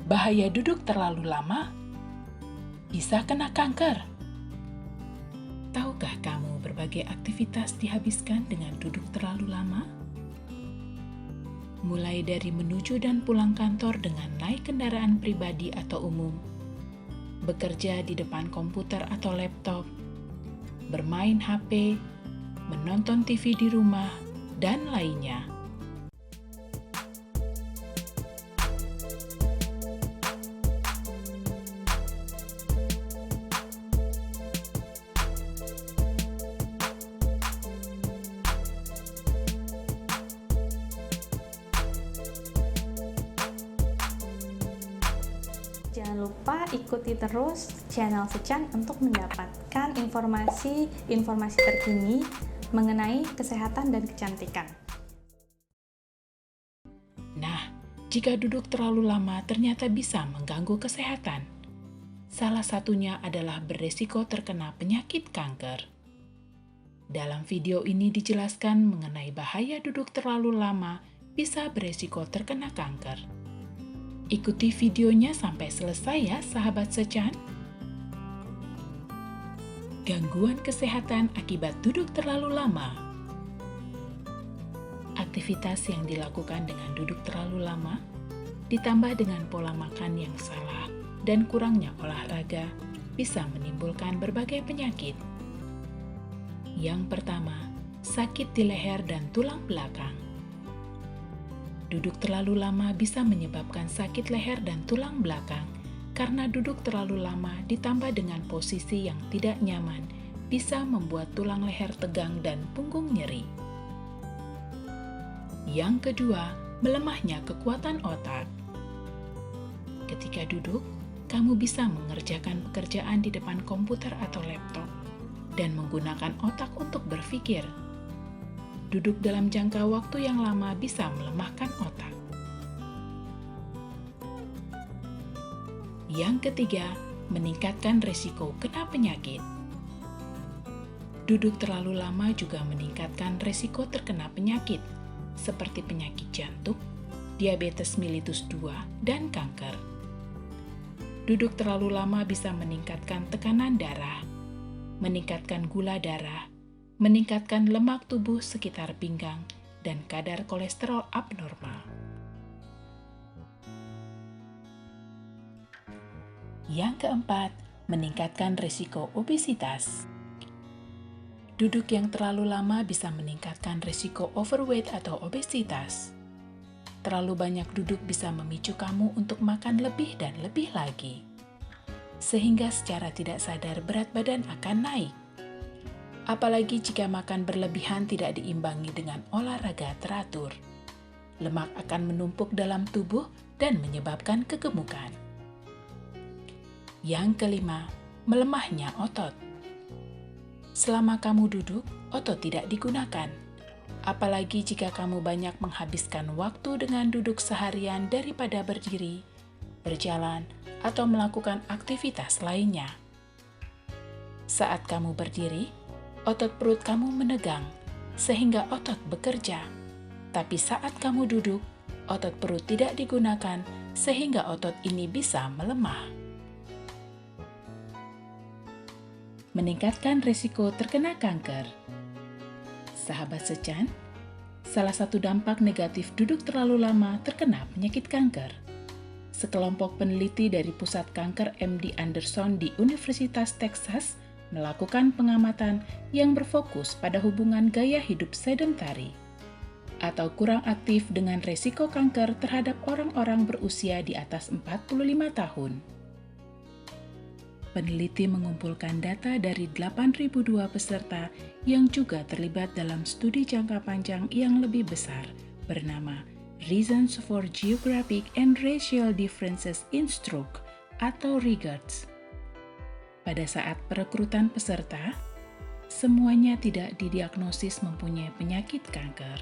Bahaya duduk terlalu lama bisa kena kanker. Tahukah kamu berbagai aktivitas dihabiskan dengan duduk terlalu lama? Mulai dari menuju dan pulang kantor dengan naik kendaraan pribadi atau umum, bekerja di depan komputer atau laptop, bermain HP, menonton TV di rumah, dan lainnya. Jangan lupa ikuti terus channel Sechan untuk mendapatkan informasi terkini mengenai kesehatan dan kecantikan. Nah, jika duduk terlalu lama ternyata bisa mengganggu kesehatan. Salah satunya adalah beresiko terkena penyakit kanker. Dalam video ini dijelaskan mengenai bahaya duduk terlalu lama bisa beresiko terkena kanker. Ikuti videonya sampai selesai ya, sahabat Sechan. Gangguan kesehatan akibat duduk terlalu lama. Aktivitas yang dilakukan dengan duduk terlalu lama, ditambah dengan pola makan yang salah dan kurangnya olahraga, bisa menimbulkan berbagai penyakit. Yang pertama, sakit di leher dan tulang belakang. Duduk terlalu lama bisa menyebabkan sakit leher dan tulang belakang karena duduk terlalu lama ditambah dengan posisi yang tidak nyaman bisa membuat tulang leher tegang dan punggung nyeri. Yang kedua, melemahnya kekuatan otak. Ketika duduk, kamu bisa mengerjakan pekerjaan di depan komputer atau laptop dan menggunakan otak untuk berpikir. Duduk dalam jangka waktu yang lama bisa melemahkan otak. Yang ketiga, meningkatkan risiko kena penyakit. Duduk terlalu lama juga meningkatkan risiko terkena penyakit, seperti penyakit jantung, diabetes mellitus 2, dan kanker. Duduk terlalu lama bisa meningkatkan tekanan darah, meningkatkan gula darah, meningkatkan lemak tubuh sekitar pinggang, dan kadar kolesterol abnormal. Yang keempat, meningkatkan risiko obesitas. Duduk yang terlalu lama bisa meningkatkan risiko overweight atau obesitas. Terlalu banyak duduk bisa memicu kamu untuk makan lebih dan lebih lagi, sehingga secara tidak sadar berat badan akan naik. Apalagi jika makan berlebihan tidak diimbangi dengan olahraga teratur. Lemak akan menumpuk dalam tubuh dan menyebabkan kegemukan. Yang kelima, melemahnya otot. Selama kamu duduk, otot tidak digunakan. Apalagi jika kamu banyak menghabiskan waktu dengan duduk seharian daripada berdiri, berjalan, atau melakukan aktivitas lainnya. Saat kamu berdiri, otot perut kamu menegang, sehingga otot bekerja. Tapi saat kamu duduk, otot perut tidak digunakan, sehingga otot ini bisa melemah. Meningkatkan risiko terkena kanker. Sahabat Sechan, salah satu dampak negatif duduk terlalu lama terkena penyakit kanker. Sekelompok peneliti dari Pusat Kanker MD Anderson di Universitas Texas melakukan pengamatan yang berfokus pada hubungan gaya hidup sedentari atau kurang aktif dengan resiko kanker terhadap orang-orang berusia di atas 45 tahun. Peneliti mengumpulkan data dari 8.002 peserta yang juga terlibat dalam studi jangka panjang yang lebih besar bernama Reasons for Geographic and Racial Differences in Stroke atau RIGARDS. Pada saat perekrutan peserta, semuanya tidak didiagnosis mempunyai penyakit kanker.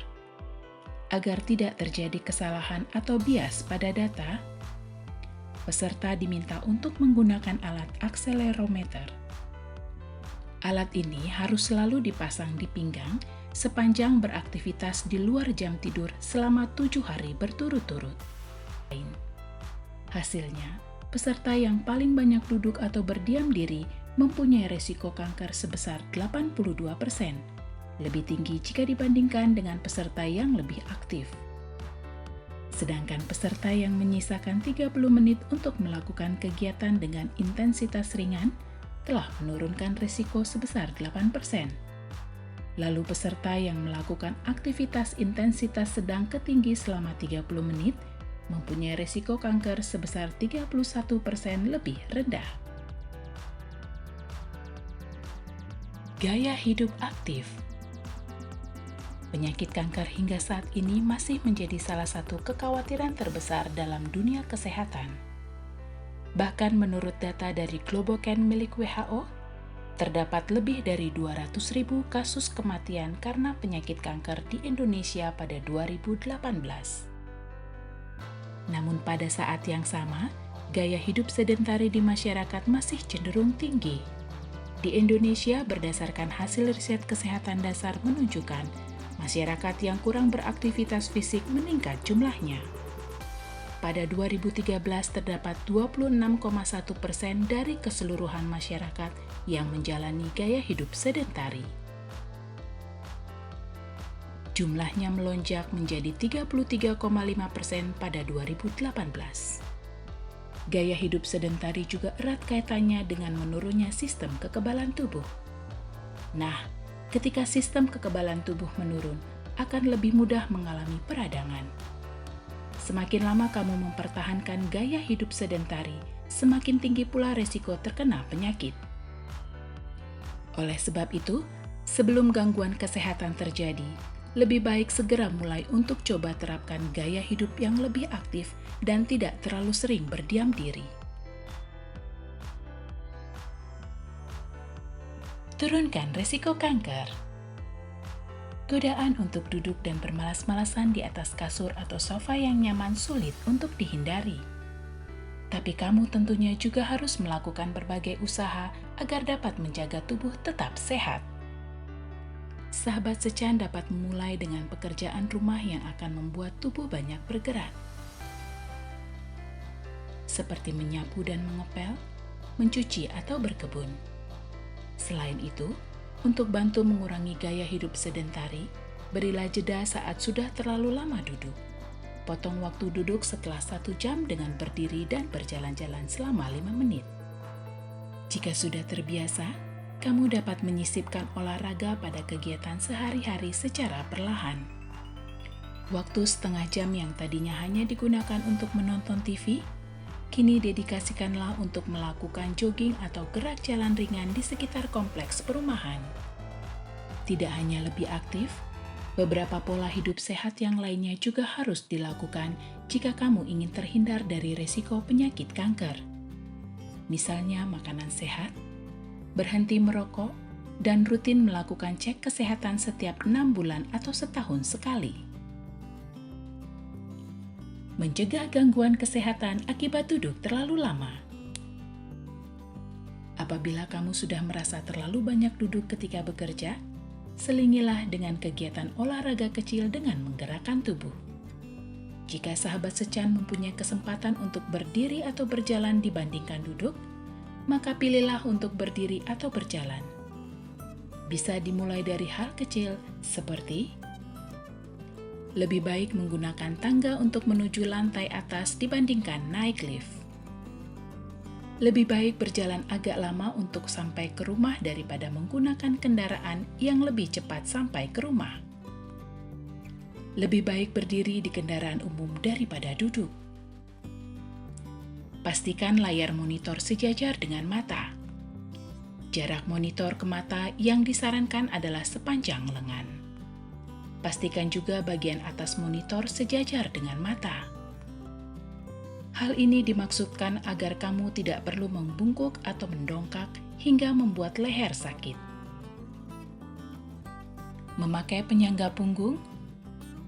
Agar tidak terjadi kesalahan atau bias pada data, peserta diminta untuk menggunakan alat akselerometer. Alat ini harus selalu dipasang di pinggang sepanjang beraktivitas di luar jam tidur selama 7 hari berturut-turut. Hasilnya, peserta yang paling banyak duduk atau berdiam diri mempunyai resiko kanker sebesar 82%, lebih tinggi jika dibandingkan dengan peserta yang lebih aktif. Sedangkan peserta yang menyisakan 30 menit untuk melakukan kegiatan dengan intensitas ringan telah menurunkan risiko sebesar 8%. Lalu peserta yang melakukan aktivitas intensitas sedang ke tinggi selama 30 menit mempunyai risiko kanker sebesar 31% lebih rendah. Gaya hidup aktif. Penyakit kanker hingga saat ini masih menjadi salah satu kekhawatiran terbesar dalam dunia kesehatan. Bahkan menurut data dari Globocan milik WHO, terdapat lebih dari 200.000 kasus kematian karena penyakit kanker di Indonesia pada 2018. Namun pada saat yang sama, gaya hidup sedentari di masyarakat masih cenderung tinggi. Di Indonesia, berdasarkan hasil riset kesehatan dasar menunjukkan masyarakat yang kurang beraktivitas fisik meningkat jumlahnya. Pada 2013 terdapat 26,1% dari keseluruhan masyarakat yang menjalani gaya hidup sedentari. Jumlahnya melonjak menjadi 33,5% pada 2018. Gaya hidup sedentari juga erat kaitannya dengan menurunnya sistem kekebalan tubuh. Nah, ketika sistem kekebalan tubuh menurun, akan lebih mudah mengalami peradangan. Semakin lama kamu mempertahankan gaya hidup sedentari, semakin tinggi pula resiko terkena penyakit. Oleh sebab itu, sebelum gangguan kesehatan terjadi, lebih baik segera mulai untuk coba terapkan gaya hidup yang lebih aktif dan tidak terlalu sering berdiam diri. Turunkan resiko kanker. Godaan untuk duduk dan bermalas-malasan di atas kasur atau sofa yang nyaman sulit untuk dihindari. Tapi kamu tentunya juga harus melakukan berbagai usaha agar dapat menjaga tubuh tetap sehat. Sahabat Secan dapat memulai dengan pekerjaan rumah yang akan membuat tubuh banyak bergerak. Seperti menyapu dan mengepel, mencuci atau berkebun. Selain itu, untuk bantu mengurangi gaya hidup sedentari, berilah jeda saat sudah terlalu lama duduk. Potong waktu duduk setelah 1 jam dengan berdiri dan berjalan-jalan selama 5 menit. Jika sudah terbiasa, kamu dapat menyisipkan olahraga pada kegiatan sehari-hari secara perlahan. Waktu setengah jam yang tadinya hanya digunakan untuk menonton TV, kini dedikasikanlah untuk melakukan jogging atau gerak jalan ringan di sekitar kompleks perumahan. Tidak hanya lebih aktif, beberapa pola hidup sehat yang lainnya juga harus dilakukan jika kamu ingin terhindar dari risiko penyakit kanker. Misalnya makanan sehat, berhenti merokok, dan rutin melakukan cek kesehatan setiap 6 bulan atau setahun sekali. Mencegah gangguan kesehatan akibat duduk terlalu lama. Apabila kamu sudah merasa terlalu banyak duduk ketika bekerja, selingilah dengan kegiatan olahraga kecil dengan menggerakkan tubuh. Jika sahabat Secan mempunyai kesempatan untuk berdiri atau berjalan dibandingkan duduk, maka pilihlah untuk berdiri atau berjalan. Bisa dimulai dari hal kecil seperti lebih baik menggunakan tangga untuk menuju lantai atas dibandingkan naik lift. Lebih baik berjalan agak lama untuk sampai ke rumah daripada menggunakan kendaraan yang lebih cepat sampai ke rumah. Lebih baik berdiri di kendaraan umum daripada duduk. Pastikan layar monitor sejajar dengan mata. Jarak monitor ke mata yang disarankan adalah sepanjang lengan. Pastikan juga bagian atas monitor sejajar dengan mata. Hal ini dimaksudkan agar kamu tidak perlu membungkuk atau mendongkak hingga membuat leher sakit. Memakai penyangga punggung,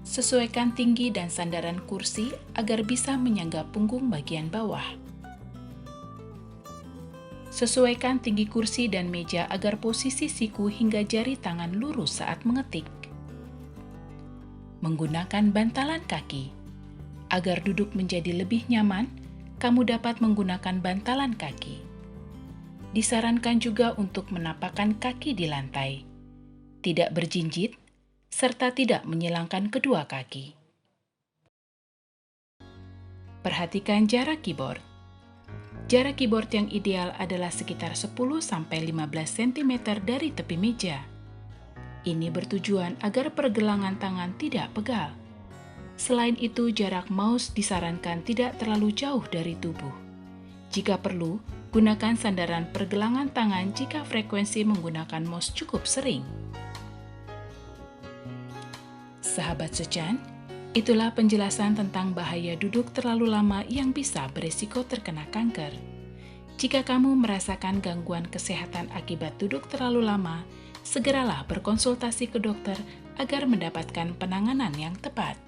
sesuaikan tinggi dan sandaran kursi agar bisa menyangga punggung bagian bawah. Sesuaikan tinggi kursi dan meja agar posisi siku hingga jari tangan lurus saat mengetik. Menggunakan bantalan kaki. Agar duduk menjadi lebih nyaman, kamu dapat menggunakan bantalan kaki. Disarankan juga untuk menapakkan kaki di lantai, tidak berjinjit, serta tidak menyilangkan kedua kaki. Perhatikan jarak keyboard. Jarak keyboard yang ideal adalah sekitar 10-15 cm dari tepi meja. Ini bertujuan agar pergelangan tangan tidak pegal. Selain itu, jarak mouse disarankan tidak terlalu jauh dari tubuh. Jika perlu, gunakan sandaran pergelangan tangan jika frekuensi menggunakan mouse cukup sering. Sahabat Sechan, itulah penjelasan tentang bahaya duduk terlalu lama yang bisa berisiko terkena kanker. Jika kamu merasakan gangguan kesehatan akibat duduk terlalu lama, segeralah berkonsultasi ke dokter agar mendapatkan penanganan yang tepat.